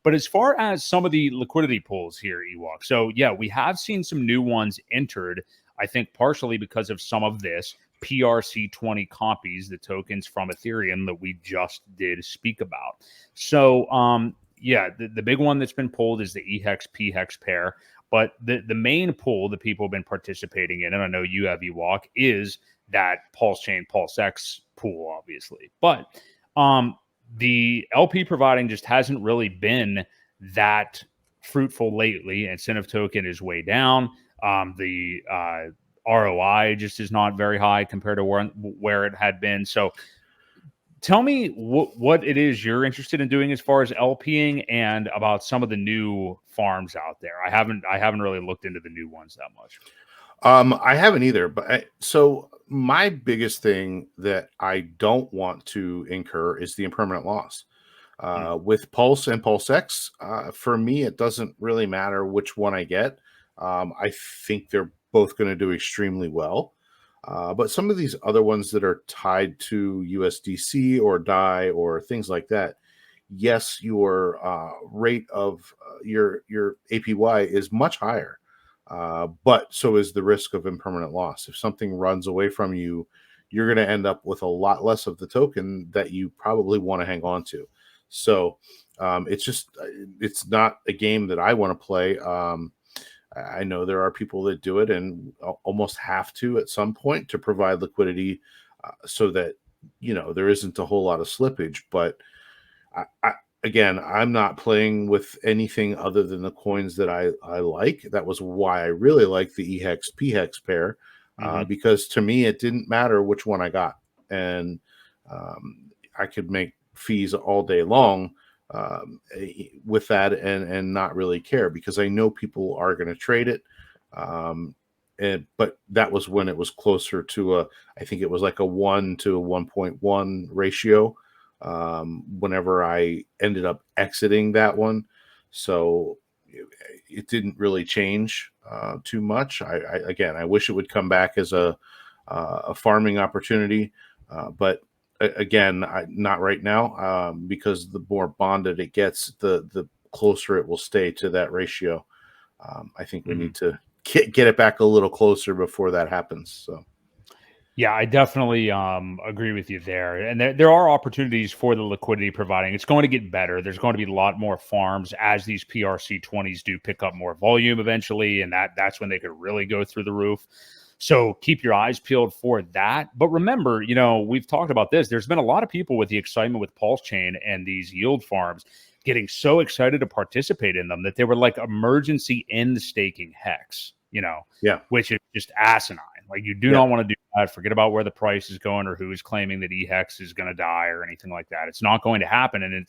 But as far as some of the liquidity pools here, Ewok, so yeah, we have seen some new ones entered, I think partially because of some of this PRC20 copies, the tokens from Ethereum that we just did speak about. So, yeah, the big one that's been pulled is the EHEX PHEX pair. But the main pool that people have been participating in, and I know you have, Ewok, is that Pulse Chain, PulseX pool, obviously. But the LP providing just hasn't really been that fruitful lately. Incentive token is way down. The ROI just is not very high compared to where it had been. So tell me what it is you're interested in doing as far as LPing and about some of the new farms out there. I haven't really looked into the new ones that much. I haven't either, but so my biggest thing that I don't want to incur is the impermanent loss. With Pulse and PulseX, for me, it doesn't really matter which one I get. I think they're both going to do extremely well. But some of these other ones that are tied to USDC or DAI or things like that, yes, your rate of your APY is much higher. But so is the risk of impermanent loss. If something runs away from you, you're going to end up with a lot less of the token that you probably want to hang on to. So it's not a game that I want to play. I know there are people that do it and almost have to at some point to provide liquidity so that, there isn't a whole lot of slippage. But again, I'm not playing with anything other than the coins that I like. That was why I really like the EHEX PHEX pair, because to me, it didn't matter which one I got. And I could make fees all day long with that and not really care, because I know people are going to trade it. But that was when it was closer to I think it was like a 1 to 1.1 ratio. Whenever I ended up exiting that one. So it didn't really change too much. I wish it would come back as a farming opportunity, but again, not right now, because the more bonded it gets, the closer it will stay to that ratio. I think we need to get it back a little closer before that happens. So. Yeah, I definitely agree with you there. And there are opportunities for the liquidity providing. It's going to get better. There's going to be a lot more farms as these PRC20s do pick up more volume eventually, and that's when they could really go through the roof. So keep your eyes peeled for that. But remember, we've talked about this. There's been a lot of people with the excitement with Pulse Chain and these yield farms getting so excited to participate in them that they were like emergency end staking HEX, which is just asinine. Like, you do not want to do that. Forget about where the price is going or who is claiming that EHEX is going to die or anything like that. It's not going to happen. And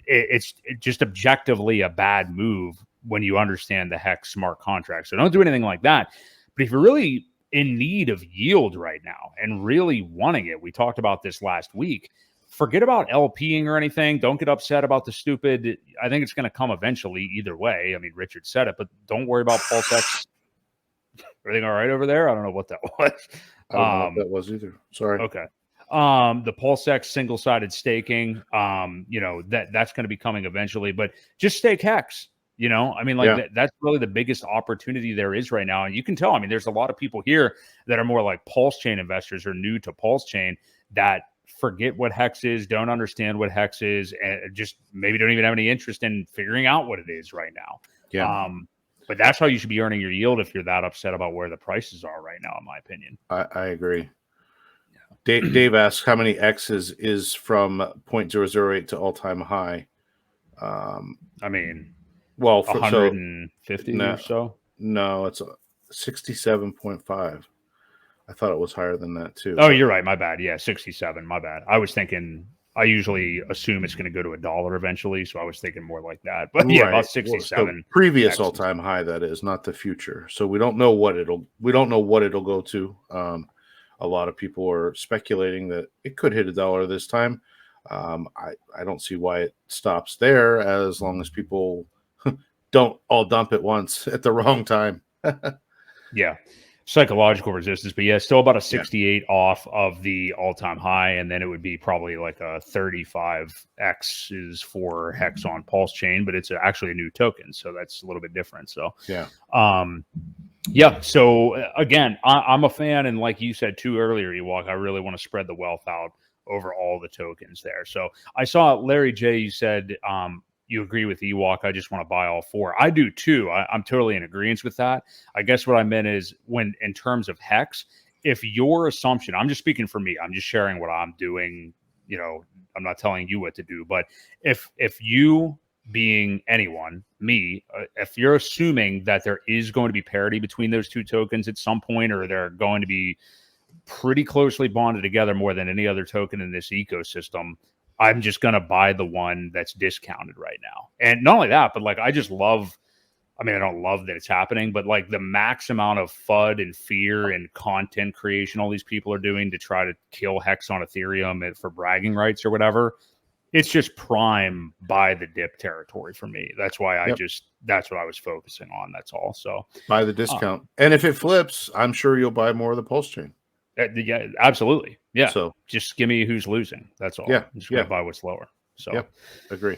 it's just objectively a bad move when you understand the HEX smart contract. So don't do anything like that. But if you're really in need of yield right now and really wanting it, we talked about this last week, forget about LPing or anything. Don't get upset about the stupid. I think it's going to come eventually either way. I mean, Richard said it, but don't worry about PulseX. Everything all right over there? I don't know what that was. I don't know what that was either. Sorry. Okay. The PulseX single-sided staking, that's going to be coming eventually, but just stake HEX. That's really the biggest opportunity there is right now. And you can tell, there's a lot of people here that are more like Pulse Chain investors or new to Pulse Chain that forget what HEX is, don't understand what HEX is, and just maybe don't even have any interest in figuring out what it is right now. Yeah. But that's how you should be earning your yield if you're that upset about where the prices are right now, in my opinion. I agree. Yeah. Dave asks how many X's is from 0.008 to all-time high. Well, 150 or so. No, it's 67.5. I thought it was higher than that too. Oh, you're right. My bad. Yeah, 67. My bad. I was thinking. I usually assume it's going to go to $1 eventually, so I was thinking more like that. But yeah, about 67. The previous all-time high, that is, not the future. So we don't know what it'll go to. A lot of people are speculating that it could hit $1 this time. I don't see why it stops there, as long as people don't all dump at once at the wrong time. Yeah. psychological resistance, but yeah, still about a 68 off of the all-time high, and then it would be probably like a 35x is for Hex on Pulse Chain, but it's actually a new token, so that's a little bit different. So yeah. So again, I'm a fan, and like you said too earlier, Ewok, I really want to spread the wealth out over all the tokens there. So I saw Larry J. You said you agree with Ewok. I just want to buy all four. I do too. I'm totally in agreement with that. I guess what I meant is when in terms of Hex, if your assumption, I'm just speaking for me, I'm just sharing what I'm doing. You know, I'm not telling you what to do, but if you being anyone, me, if you're assuming that there is going to be parity between those two tokens at some point, or they're going to be pretty closely bonded together more than any other token in this ecosystem, I'm just going to buy the one that's discounted right now. And not only that, but like, I just love, I mean, I don't love that it's happening, but like the max amount of FUD and fear and content creation all these people are doing to try to kill Hex on Ethereum for bragging rights or whatever. It's just prime buy the dip territory for me. That's why that's what I was focusing on. That's all. So buy the discount. And if it flips, I'm sure you'll buy more of the Pulse Chain. Yeah, absolutely. Yeah. So just give me who's losing. That's all. Yeah. I'm just gonna buy what's lower. So agree.